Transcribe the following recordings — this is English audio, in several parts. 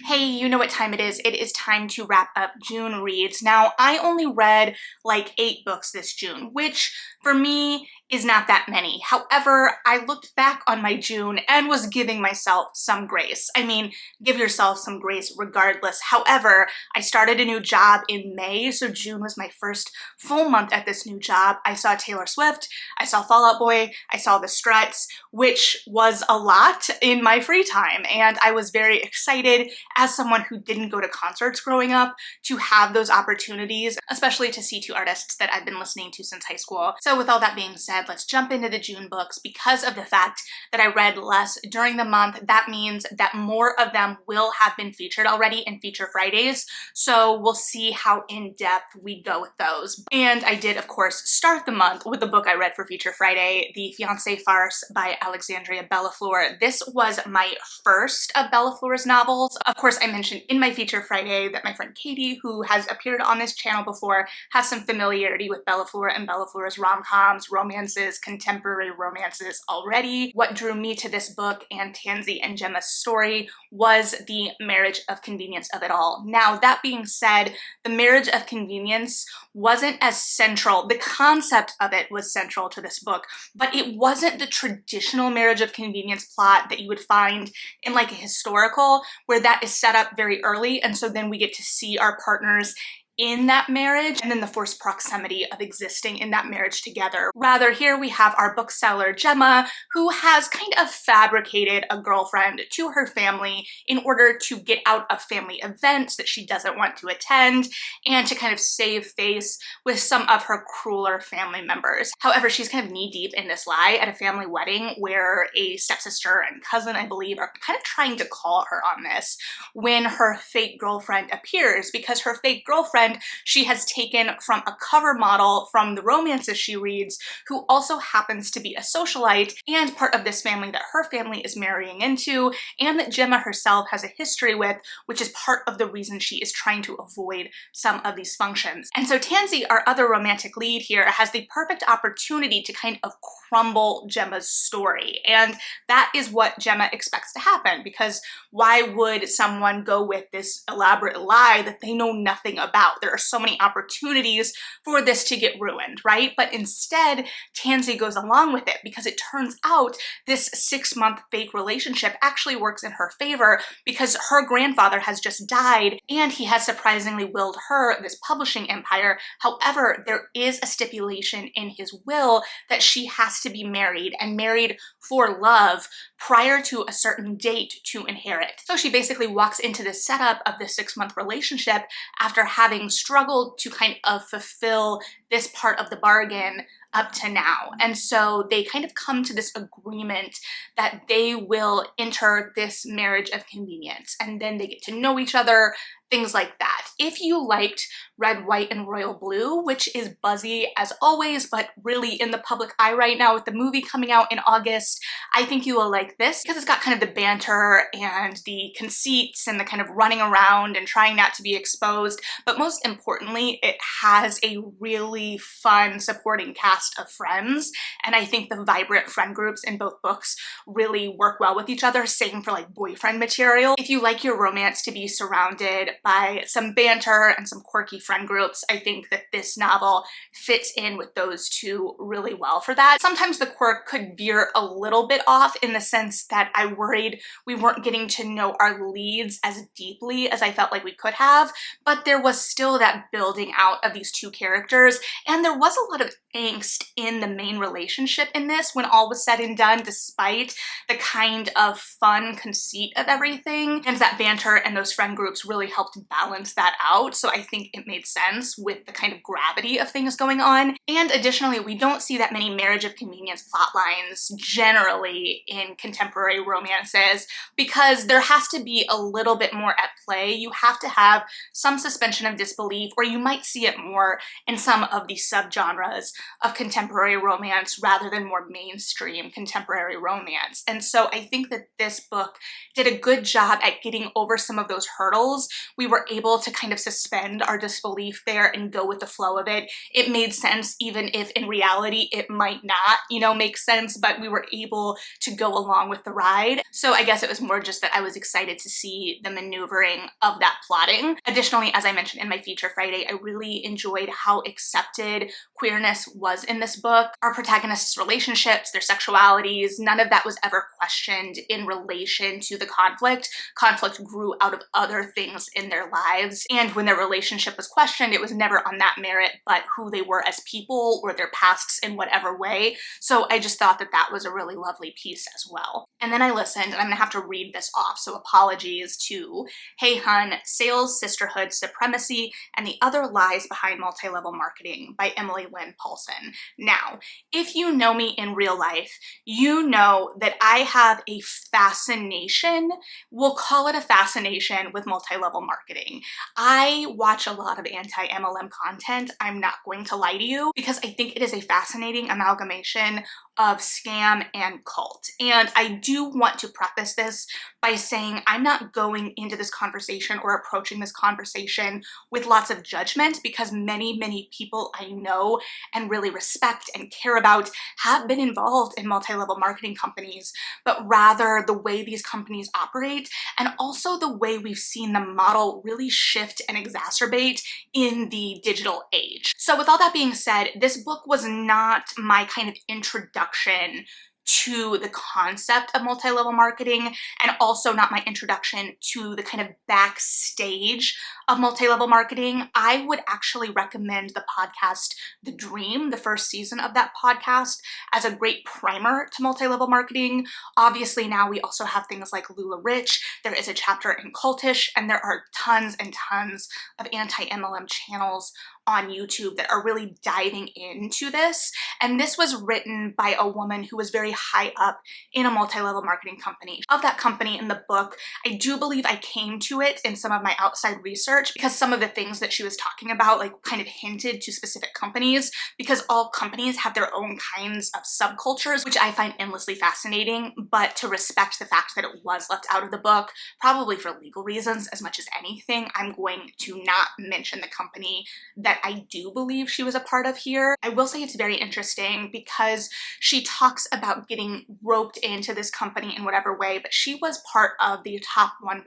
Hey, you know what time it is. It is time to wrap up June reads. Now, I only read like 8 books this June, which for me is not that many. However, I looked back on my June and was giving myself some grace. I mean, give yourself some grace regardless. However, I started a new job in May, so June was my first full month at this new job. I saw Taylor Swift, I saw Fall Out Boy, I saw The Struts, which was a lot in my free time, and I was very excited as someone who didn't go to concerts growing up to have those opportunities, especially to see 2 artists that I've been listening to since high school. So with all that being said, let's jump into the June books. Because of the fact that I read less during the month, that means that more of them will have been featured already in Feature Fridays, so we'll see how in-depth we go with those. And I did, of course, start the month with the book I read for Feature Friday, the Fiancée Farce by Alexandria Bellefleur. This was my first of Bellefleur's novels. Of course, I mentioned in my Feature Friday that my friend Katie, who has appeared on this channel before, has some familiarity with Bellefleur and Bellefleur's rom-coms, romances, contemporary romances already. What drew me to this book and Tansy and Gemma's story was the marriage of convenience of it all. Now, that being said, the marriage of convenience wasn't as central. The concept of it was central to this book, but it wasn't the traditional marriage of convenience plot that you would find in like a historical, where that is set up very early, and so then we get to see our partners in that marriage and then the forced proximity of existing in that marriage together. Rather, here we have our bookseller Gemma, who has kind of fabricated a girlfriend to her family in order to get out of family events that she doesn't want to attend and to kind of save face with some of her crueler family members. However, she's kind of knee-deep in this lie at a family wedding where a stepsister and cousin, I believe, are kind of trying to call her on this when her fake girlfriend appears, because her fake girlfriend she has taken from a cover model from the romances she reads, who also happens to be a socialite and part of this family that her family is marrying into, and that Gemma herself has a history with, which is part of the reason she is trying to avoid some of these functions. And so Tansy, our other romantic lead here, has the perfect opportunity to kind of crumble Gemma's story. And that is what Gemma expects to happen, because why would someone go with this elaborate lie that they know nothing about? There are so many opportunities for this to get ruined, right? But instead, Tansy goes along with it because it turns out this 6-month fake relationship actually works in her favor, because her grandfather has just died and he has surprisingly willed her this publishing empire. However, there is a stipulation in his will that she has to be married, and married for love, prior to a certain date to inherit. So she basically walks into the setup of this 6-month relationship after having struggled to kind of fulfill this part of the bargain up to now. And so they kind of come to this agreement that they will enter this marriage of convenience, and then they get to know each other, things like that. If you liked Red, White, and Royal Blue, which is buzzy as always, but really in the public eye right now with the movie coming out in August, I think you will like this because it's got kind of the banter and the conceits and the kind of running around and trying not to be exposed, but most importantly, it has a really fun supporting cast of friends, and I think the vibrant friend groups in both books really work well with each other. Same for like boyfriend material. If you like your romance to be surrounded by some banter and some quirky friend groups, I think that this novel fits in with those two really well for that. Sometimes the quirk could veer a little bit off in the sense that I worried we weren't getting to know our leads as deeply as I felt like we could have, but there was still that building out of these 2 characters, and there was a lot of angst in the main relationship in this when all was said and done, despite the kind of fun conceit of everything, and that banter and those friend groups really helped balance that out. So I think it made sense with the kind of gravity of things going on. And additionally, we don't see that many marriage of convenience plot lines generally in contemporary romances, because there has to be a little bit more at play. You have to have some suspension of disbelief, or you might see it more in some of the subgenres of contemporary romance rather than more mainstream contemporary romance. And so I think that this book did a good job at getting over some of those hurdles. We were able to kind of suspend our disbelief there and go with the flow of it. It made sense even if in reality it might not, you know, make sense, but we were able to go along with the ride. So I guess it was more just that I was excited to see the maneuvering of that plotting. Additionally, as I mentioned in my Feature Friday, I really enjoyed how accepted queerness was in this book. Our protagonists' relationships, their sexualities, none of that was ever questioned in relation to the conflict. Conflict grew out of other things in their lives, and when their relationship was questioned, it was never on that merit, but who they were as people or their pasts in whatever way. So I just thought that that was a really lovely piece as well. And then I listened, and I'm gonna have to read this off, so apologies, to Hey Hun, Sales, Sisterhood, Supremacy, and the Other Lies Behind Multi-Level Marketing by Emily Lynn Paulson. Now, if you know me in real life, you know that I have a fascination, we'll call it a fascination, with multi-level marketing. I watch a lot of anti-MLM content, I'm not going to lie to you, because I think it is a fascinating amalgamation of scam and cult. And I do want to preface this by saying I'm not going into this conversation or approaching this conversation with lots of judgment, because many people I know and really respect and care about have been involved in multi-level marketing companies, but rather the way these companies operate and also the way we've seen the model really shift and exacerbate in the digital age. So with all that being said, this book was not my kind of introduction to the concept of multi-level marketing, and also not my introduction to the kind of backstage of multi-level marketing. I would actually recommend the podcast The Dream, the first season of that podcast, as a great primer to multi-level marketing. Obviously now we also have things like Lula Rich, there is a chapter in Cultish, and there are tons and tons of anti-MLM channels on YouTube that are really diving into this. And this was written by a woman who was very high up in a multi-level marketing company. Of that company in the book, I do believe I came to it in some of my outside research, because some of the things that she was talking about like kind of hinted to specific companies, because all companies have their own kinds of subcultures, which I find endlessly fascinating. But to respect the fact that it was left out of the book, probably for legal reasons as much as anything, I'm going to not mention the company that I do believe she was a part of here. I will say it's very interesting because she talks about getting roped into this company in whatever way, but she was part of the top 1%,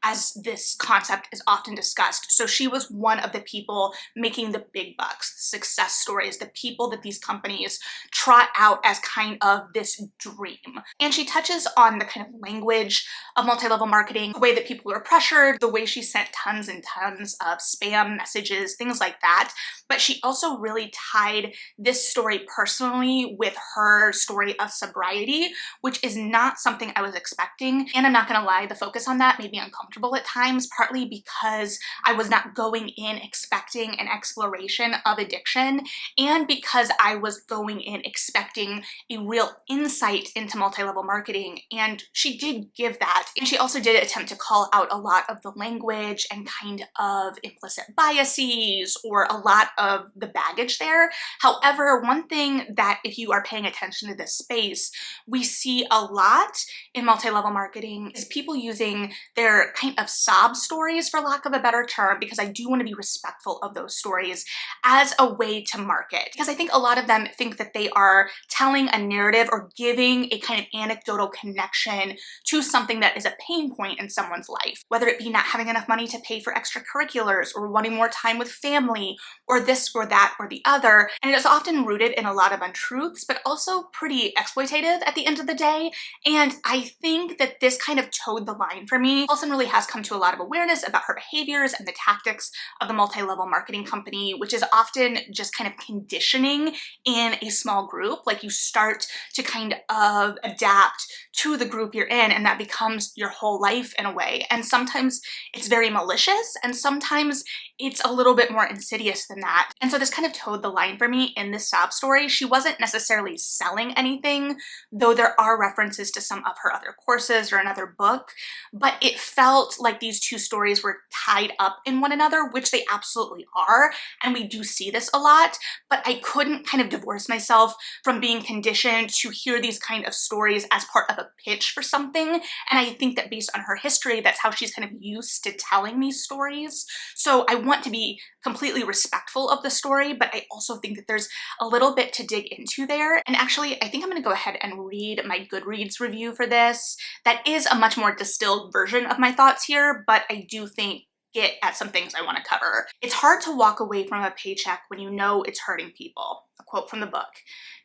as this concept is often discussed. So she was one of the people making the big bucks, the success stories, the people that these companies trot out as kind of this dream. And she touches on the kind of language of multi-level marketing, the way that people were pressured, the way she sent tons and tons of spam messages, things like that. But she also really tied this story personally with her story of sobriety, which is not something I was expecting. And I'm not gonna lie, the focus on that made me uncomfortable at times, partly because I was not going in expecting an exploration of addiction, and because I was going in expecting a real insight into multi-level marketing, and she did give that. And she also did attempt to call out a lot of the language and kind of implicit biases, or a lot of the baggage there. However, one thing that, if you are paying attention to this space, we see a lot in multi-level marketing is people using their kind of sob stories, for lack of a better term, because I do want to be respectful of those stories, as a way to market. Because I think a lot of them think that they are telling a narrative or giving a kind of anecdotal connection to something that is a pain point in someone's life, whether it be not having enough money to pay for extracurriculars, or wanting more time with family, or this or that or the other. And it is often rooted in a lot of untruths, but also pretty exploitative at the end of the day. And I think that this kind of towed the line for me. Paulson really has come to a lot of awareness about her behaviors and the tactics of the multi-level marketing company, which is often just kind of conditioning in a small group. Like, you start to kind of adapt to the group you're in, and that becomes your whole life in a way. And sometimes it's very malicious, and sometimes it's a little bit bit more insidious than that. And so this kind of towed the line for me in this sob story. She wasn't necessarily selling anything, though there are references to some of her other courses or another book, but it felt like these two stories were tied up in one another, which they absolutely are, and we do see this a lot, but I couldn't kind of divorce myself from being conditioned to hear these kind of stories as part of a pitch for something, and I think that based on her history, that's how she's kind of used to telling these stories. So I want to be completely respectful of the story, but I also think that there's a little bit to dig into there. And actually, I think I'm gonna go ahead and read my Goodreads review for this. That is a much more distilled version of my thoughts here, but I do think get at some things I want to cover. It's hard to walk away from a paycheck when you know it's hurting people. A quote from the book.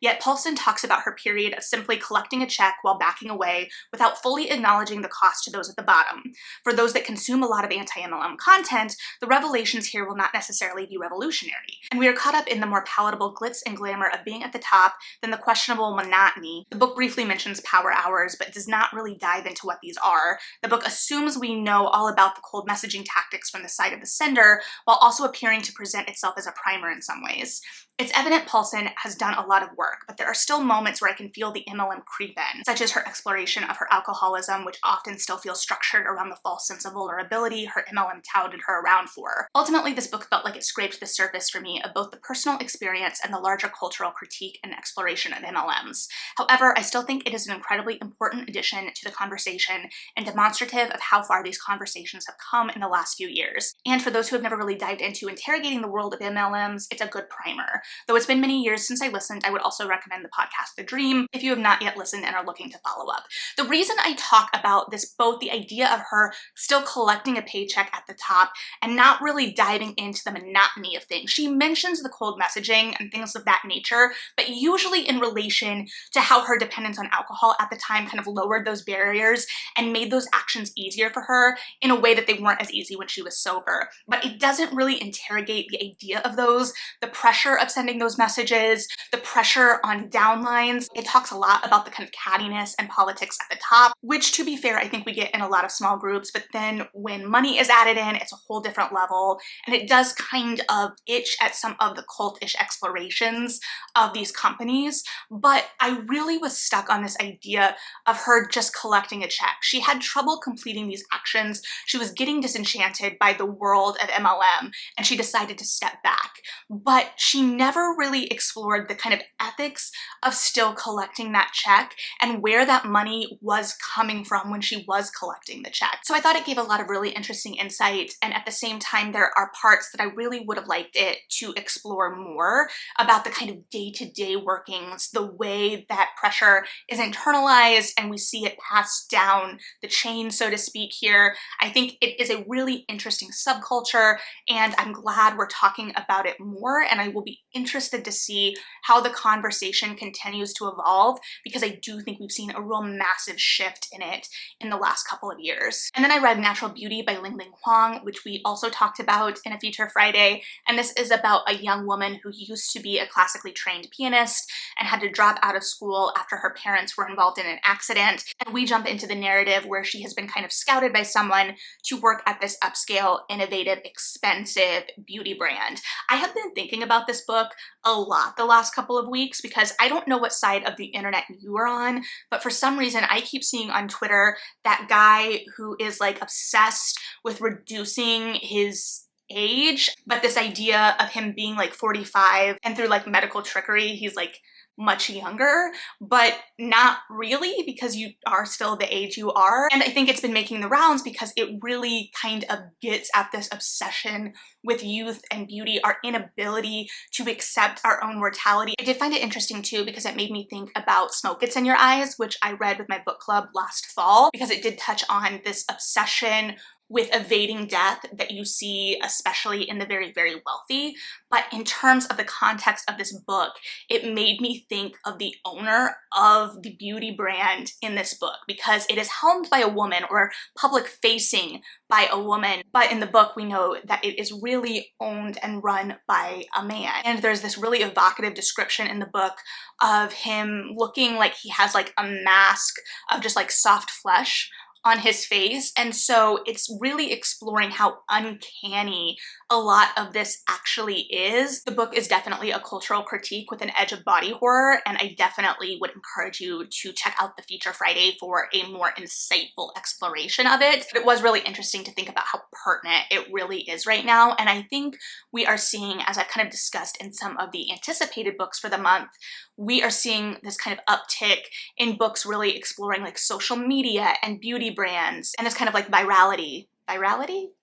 Yet Paulson talks about her period of simply collecting a check while backing away without fully acknowledging the cost to those at the bottom. For those that consume a lot of anti-MLM content, the revelations here will not necessarily be revolutionary. And we are caught up in the more palatable glitz and glamour of being at the top than the questionable monotony. The book briefly mentions power hours, but does not really dive into what these are. The book assumes we know all about the cold messaging tactics from the side of the sender, while also appearing to present itself as a primer in some ways. It's evident Paulson has done a lot of work, but there are still moments where I can feel the MLM creep in, such as her exploration of her alcoholism, which often still feels structured around the false sense of vulnerability her MLM touted her around for. Ultimately, this book felt like it scraped the surface for me of both the personal experience and the larger cultural critique and exploration of MLMs. However, I still think it is an incredibly important addition to the conversation and demonstrative of how far these conversations have come in the last few years. And for those who have never really dived into interrogating the world of MLMs, it's a good primer. Though it's been many years since I listened, I would also recommend the podcast The Dream if you have not yet listened and are looking to follow up. The reason I talk about this, both the idea of her still collecting a paycheck at the top and not really diving into the monotony of things. She mentions the cold messaging and things of that nature, but usually in relation to how her dependence on alcohol at the time kind of lowered those barriers and made those actions easier for her in a way that they weren't as easy when she was sober. But it doesn't really interrogate the idea of those, the pressure of sending those messages, the pressure on downlines. It talks a lot about the kind of cattiness and politics at the top, which to be fair, I think we get in a lot of small groups, but then when money is added in, it's a whole different level. And it does kind of itch at some of the cultish explorations of these companies. But I really was stuck on this idea of her just collecting a check. She had trouble completing these actions. She was getting disenchanted by the world of MLM, and she decided to step back. But she never really explored the kind of ethics of still collecting that check and where that money was coming from when she was collecting the check. So I thought it gave a lot of really interesting insight, and at the same time there are parts that I really would have liked it to explore more about the kind of day-to-day workings, the way that pressure is internalized and we see it passed down the chain, so to speak here. I think it is a really interesting subculture, and I'm glad we're talking about it more, and I will be interested to see how the conversation continues to evolve, because I do think we've seen a real massive shift in it in the last couple of years. And then I read Natural Beauty by Ling Ling Huang, which we also talked about in a Feature Friday, and this is about a young woman who used to be a classically trained pianist and had to drop out of school after her parents were involved in an accident. And we jump into the narrative where she has been kind of scouted by someone to work at this upscale, innovative, expensive beauty brand. I have been thinking about this book a lot the last couple of weeks because I don't know what side of the internet you are on, but for some reason I keep seeing on Twitter that guy who is like obsessed with reducing his age, but this idea of him being like 45 and through like medical trickery he's like much younger, but not really, because you are still the age you are. And I think it's been making the rounds because it really kind of gets at this obsession with youth and beauty, our inability to accept our own mortality. I did find it interesting too because it made me think about Smoke Gets in Your Eyes, which I read with my book club last fall, because it did touch on this obsession with evading death that you see especially in the very, very wealthy. But in terms of the context of this book, it made me think of the owner of the beauty brand in this book, because it is helmed by a woman, or public facing by a woman, but in the book we know that it is really owned and run by a man. And there's this really evocative description in the book of him looking like he has like a mask of just like soft flesh on his face. And so it's really exploring how uncanny a lot of this actually is. The book is definitely a cultural critique with an edge of body horror, and I definitely would encourage you to check out the Feature Friday for a more insightful exploration of it. But it was really interesting to think about how pertinent it really is right now, and I think we are seeing, as I've kind of discussed in some of the anticipated books for the month, we are seeing this kind of uptick in books really exploring like social media and beauty brands and this kind of like virality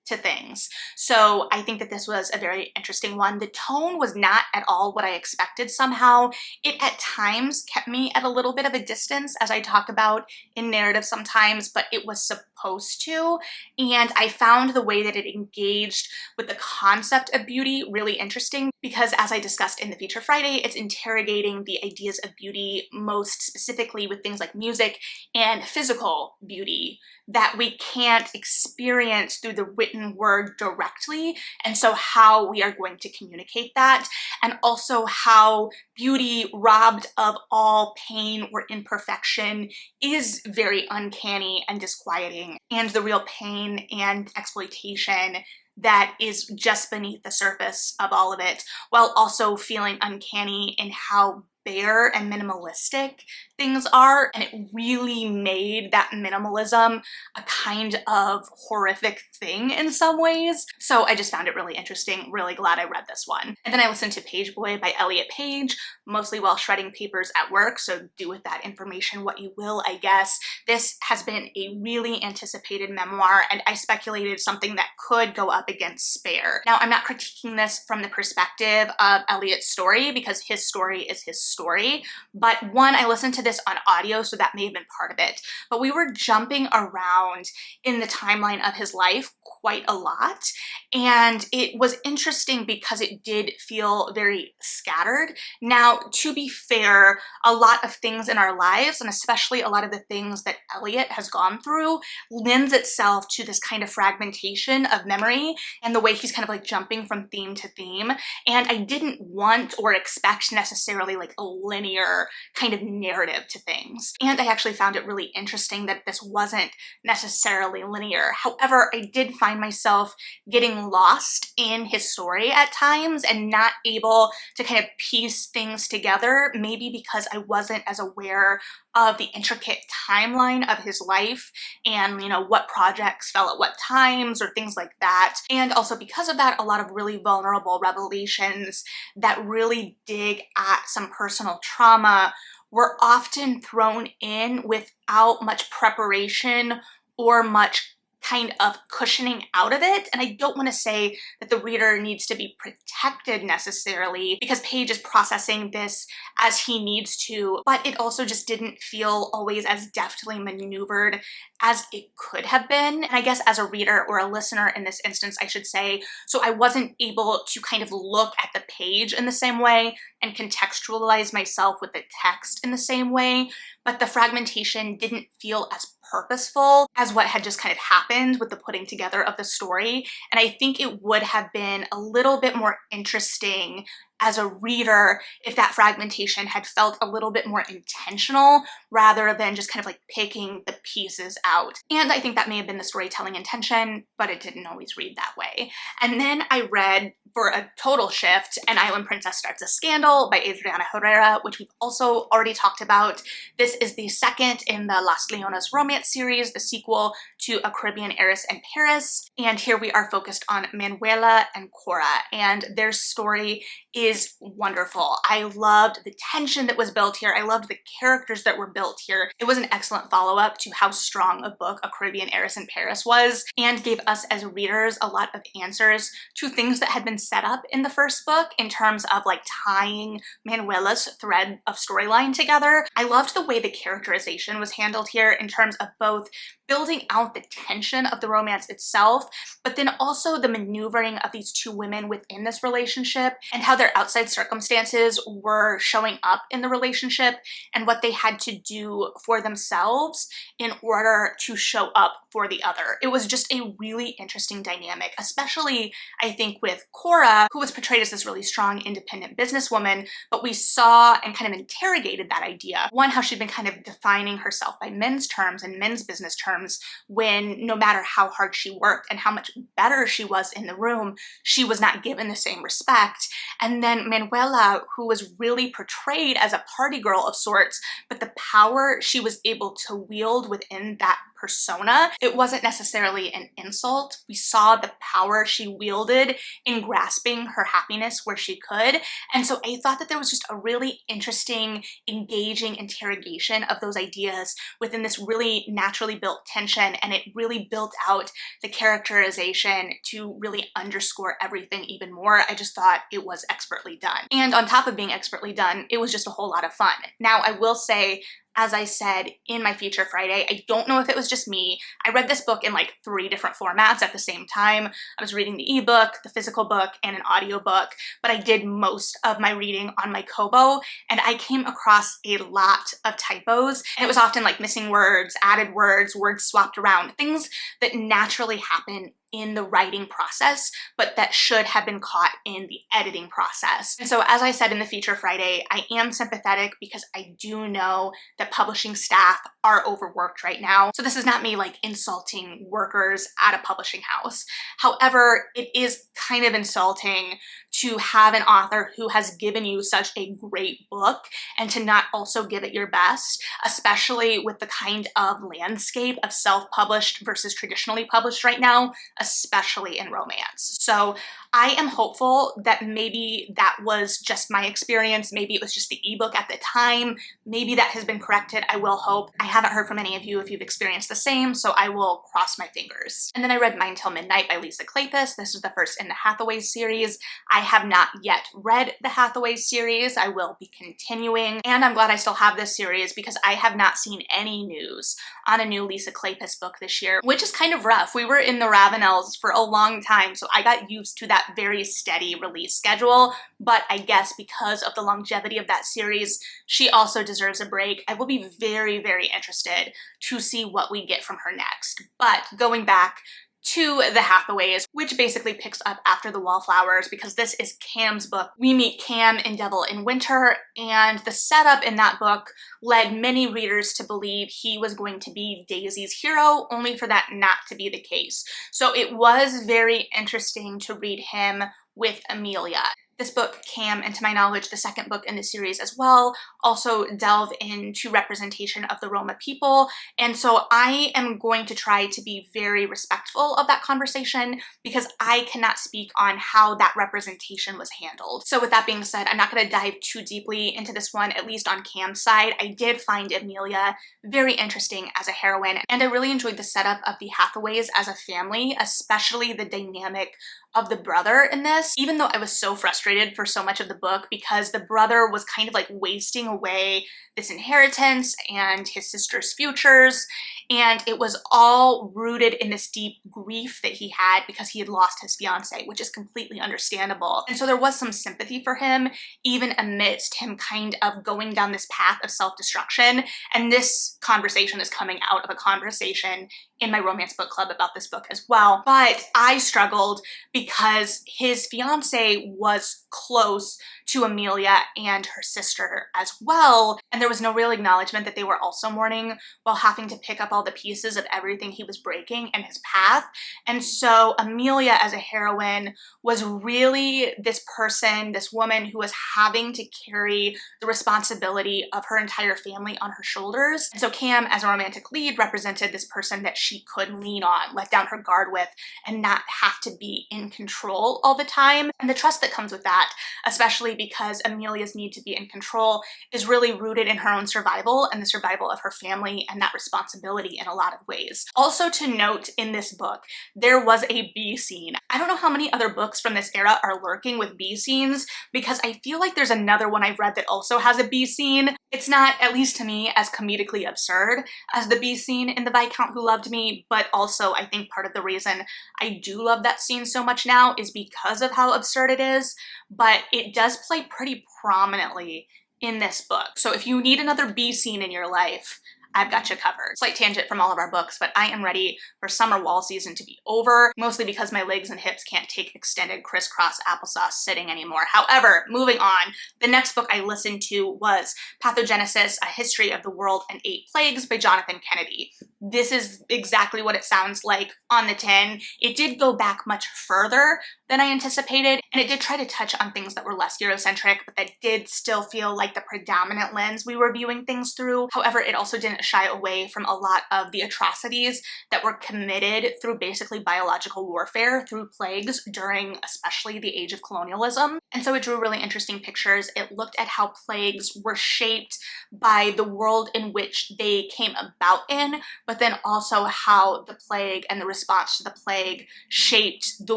to things. So I think that this was a very interesting one. The tone was not at all what I expected somehow. It at times kept me at a little bit of a distance, as I talk about in narrative sometimes, but it was supposed to. And I found the way that it engaged with the concept of beauty really interesting because, as I discussed in the Feature Friday, it's interrogating the ideas of beauty most specifically with things like music and physical beauty that we can't experience through the written word directly, and so how we are going to communicate that, and also how beauty robbed of all pain or imperfection is very uncanny and disquieting, and the real pain and exploitation that is just beneath the surface of all of it, while also feeling uncanny in how bare and minimalistic things are. And it really made that minimalism a kind of horrific thing in some ways. So I just found it really interesting, really glad I read this one. And then I listened to Page Boy by Elliot Page, mostly while shredding papers at work, so do with that information what you will, I guess. This has been a really anticipated memoir, and I speculated something that could go up against Spare. Now, I'm not critiquing this from the perspective of Elliot's story, because his story is his story, but one, I listened to this on audio, so that may have been part of it, but we were jumping around in the timeline of his life quite a lot, and it was interesting because it did feel very scattered. Now, to be fair, a lot of things in our lives, and especially a lot of the things that Elliot has gone through, lends itself to this kind of fragmentation of memory and the way he's kind of like jumping from theme to theme, and I didn't want or expect necessarily like a linear kind of narrative to things. And I actually found it really interesting that this wasn't necessarily linear. However, I did find myself getting lost in his story at times and not able to kind of piece things together, maybe because I wasn't as aware of the intricate timeline of his life and, you know, what projects fell at what times or things like that. And also because of that, a lot of really vulnerable revelations that really dig at some personal trauma were often thrown in without much preparation or much kind of cushioning out of it. And I don't want to say that the reader needs to be protected necessarily, because Paige is processing this as he needs to, but it also just didn't feel always as deftly maneuvered as it could have been. And I guess as a reader or a listener in this instance, I should say, so I wasn't able to kind of look at the page in the same way and contextualize myself with the text in the same way, but the fragmentation didn't feel as purposeful as what had just kind of happened with the putting together of the story. And I think it would have been a little bit more interesting as a reader if that fragmentation had felt a little bit more intentional rather than just kind of like picking the pieces out. And I think that may have been the storytelling intention, but it didn't always read that way. And then I read, for a total shift, An Island Princess Starts a Scandal by Adriana Herrera, which we've also already talked about. This is the second in the Las Leonas romance series, the sequel to A Caribbean Heiress in Paris. And here we are focused on Manuela and Cora, and their story is wonderful. I loved the tension that was built here. I loved the characters that were built here. It was an excellent follow-up to how strong a book A Caribbean Heiress in Paris was, and gave us as readers a lot of answers to things that had been set up in the first book in terms of like tying Manuela's thread of storyline together. I loved the way the characterization was handled here in terms of both building out the tension of the romance itself, but then also the maneuvering of these two women within this relationship and how their outside circumstances were showing up in the relationship and what they had to do for themselves in order to show up for the other. It was just a really interesting dynamic, especially I think with Cora Cora, who was portrayed as this really strong, independent businesswoman, but we saw and kind of interrogated that idea. One, how she'd been kind of defining herself by men's terms and men's business terms when no matter how hard she worked and how much better she was in the room, she was not given the same respect. And then Manuela, who was really portrayed as a party girl of sorts, but the power she was able to wield within that persona, it wasn't necessarily an insult. We saw the power she wielded in grasping her happiness where she could. And so I thought that there was just a really interesting, engaging interrogation of those ideas within this really naturally built tension, and it really built out the characterization to really underscore everything even more. I just thought it was expertly done. And on top of being expertly done, it was just a whole lot of fun. Now, I will say, as I said in my Feature Friday, I don't know if it was just me. I read this book in like 3 different formats at the same time. I was reading the ebook, the physical book, and an audiobook, but I did most of my reading on my Kobo, and I came across a lot of typos, and it was often like missing words, added words, words swapped around, things that naturally happen in the writing process, but that should have been caught in the editing process. And so as I said in the Feature Friday, I am sympathetic because I do know that publishing staff are overworked right now. So this is not me like insulting workers at a publishing house. However, it is kind of insulting to have an author who has given you such a great book and to not also give it your best, especially with the kind of landscape of self-published versus traditionally published right now, especially in romance. So I am hopeful that maybe that was just my experience. Maybe it was just the ebook at the time. Maybe that has been corrected. I will hope. I haven't heard from any of you if you've experienced the same, so I will cross my fingers. And then I read Mine Till Midnight by Lisa Kleypas. This is the first in the Hathaway series. I have not yet read the Hathaway series. I will be continuing, and I'm glad I still have this series because I have not seen any news on a new Lisa Kleypas book this year, which is kind of rough. We were in the Ravenels for a long time, so I got used to that very steady release schedule, but I guess because of the longevity of that series, she also deserves a break. I will be very, very interested to see what we get from her next. But going back to the Hathaways, which basically picks up after The Wallflowers, because this is Cam's book. We meet Cam in Devil in Winter, and the setup in that book led many readers to believe he was going to be Daisy's hero, only for that not to be the case. So it was very interesting to read him with Amelia. This book, Cam, and to my knowledge, the second book in the series as well, also delve into representation of the Roma people. And so I am going to try to be very respectful of that conversation because I cannot speak on how that representation was handled. So with that being said, I'm not going to dive too deeply into this one, at least on Cam's side. I did find Amelia very interesting as a heroine, and I really enjoyed the setup of the Hathaways as a family, especially the dynamic of the brother in this, even though I was so frustrated for so much of the book because the brother was kind of like wasting away this inheritance and his sister's futures, and it was all rooted in this deep grief that he had because he had lost his fiancée, which is completely understandable. And so there was some sympathy for him, even amidst him kind of going down this path of self-destruction. And this conversation is coming out of a conversation in my romance book club about this book as well. But I struggled because his fiancée was close to Amelia and her sister as well, and there was no real acknowledgement that they were also mourning while having to pick up all the pieces of everything he was breaking and his path. And so Amelia as a heroine was really this person, this woman who was having to carry the responsibility of her entire family on her shoulders. And so Cam as a romantic lead represented this person that she could lean on, let down her guard with, and not have to be in control all the time. And the trust that comes with that, especially because Amelia's need to be in control is really rooted in her own survival and the survival of her family and that responsibility in a lot of ways. Also to note in this book, there was a bee scene. I don't know how many other books from this era are lurking with bee scenes because I feel like there's another one I've read that also has a bee scene. It's not, at least to me, as comedically absurd as the bee scene in The Viscount Who Loved Me, but also I think part of the reason I do love that scene so much now is because of how absurd it is, but it does play pretty prominently in this book. So if you need another bee scene in your life, I've got you covered. Slight tangent from all of our books, but I am ready for summer wall season to be over, mostly because my legs and hips can't take extended crisscross applesauce sitting anymore. However, moving on, the next book I listened to was Pathogenesis, A History of the World and 8 Plagues by Jonathan Kennedy. This is exactly what it sounds like on the tin. It did go back much further than I anticipated, and it did try to touch on things that were less Eurocentric, but that did still feel like the predominant lens we were viewing things through. However, it also didn't shy away from a lot of the atrocities that were committed through basically biological warfare, through plagues during especially the age of colonialism. And so it drew really interesting pictures. It looked at how plagues were shaped by the world in which they came about in, but then also how the plague and the response to the plague shaped the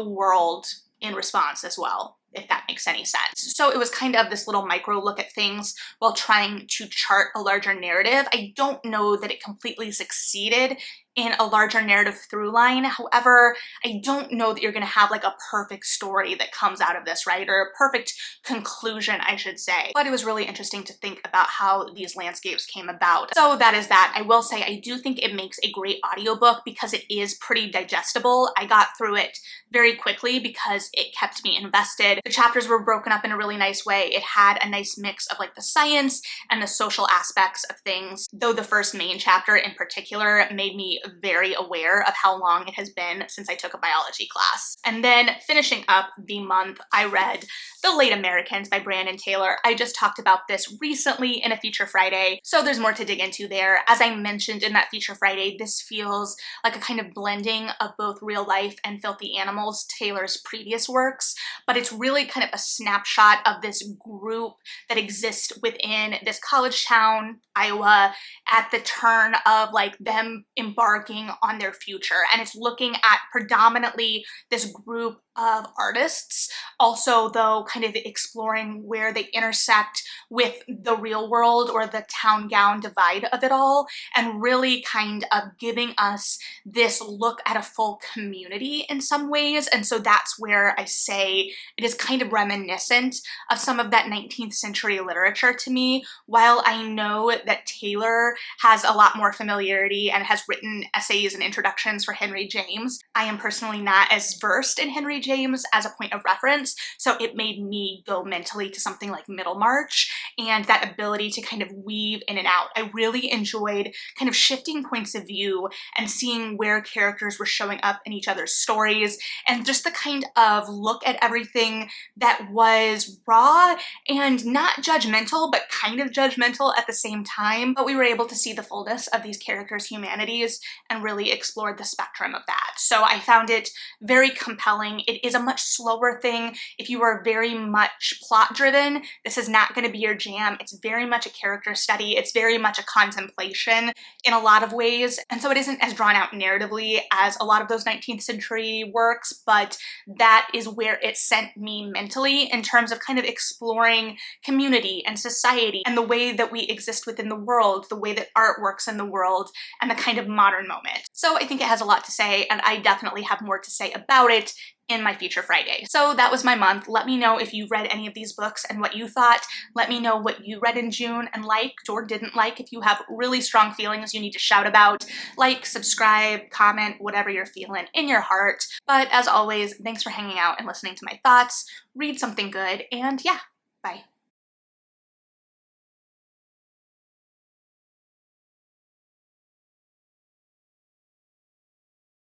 world in response as well, if that makes any sense. So it was kind of this little micro look at things while trying to chart a larger narrative. I don't know that it completely succeeded in a larger narrative through line. However, I don't know that you're gonna have like a perfect story that comes out of this, right? Or a perfect conclusion, I should say. But it was really interesting to think about how these landscapes came about. So that is that. I will say I do think it makes a great audiobook because it is pretty digestible. I got through it very quickly because it kept me invested. The chapters were broken up in a really nice way. It had a nice mix of like the science and the social aspects of things, though the first main chapter in particular made me very aware of how long it has been since I took a biology class. And then finishing up the month, I read The Late Americans by Brandon Taylor. I just talked about this recently in a Feature Friday, so there's more to dig into there. As I mentioned in that Feature Friday, this feels like a kind of blending of both real life and Filthy Animals, Taylor's previous works, but it's really kind of a snapshot of this group that exists within this college town, Iowa, at the turn of like them embarking on their future. And it's looking at predominantly this group of artists, also though kind of exploring where they intersect with the real world or the town gown divide of it all, and really kind of giving us this look at a full community in some ways. And so that's where I say it is kind of reminiscent of some of that 19th century literature to me. While I know that Taylor has a lot more familiarity and has written essays and introductions for Henry James, I am personally not as versed in Henry James as a point of reference, so it made me go mentally to something like Middlemarch, and that ability to kind of weave in and out. I really enjoyed kind of shifting points of view and seeing where characters were showing up in each other's stories, and just the kind of look at everything that was raw and not judgmental, but kind of judgmental at the same time. But we were able to see the fullness of these characters' humanities and really explored the spectrum of that. So I found it very compelling. It is a much slower thing. If you are very much plot driven, this is not going to be your jam. It's very much a character study. It's very much a contemplation in a lot of ways. And so it isn't as drawn out narratively as a lot of those 19th century works, but that is where it sent me mentally in terms of kind of exploring community and society and the way that we exist within the world, the way that art works in the world, and the kind of modern moment. So I think it has a lot to say, and I definitely have more to say about it in my Feature Friday. So that was my month. Let me know if you read any of these books and what you thought. Let me know what you read in June and liked or didn't like. If you have really strong feelings you need to shout about, like, subscribe, comment, whatever you're feeling in your heart. But as always, thanks for hanging out and listening to my thoughts. Read something good, and yeah, bye.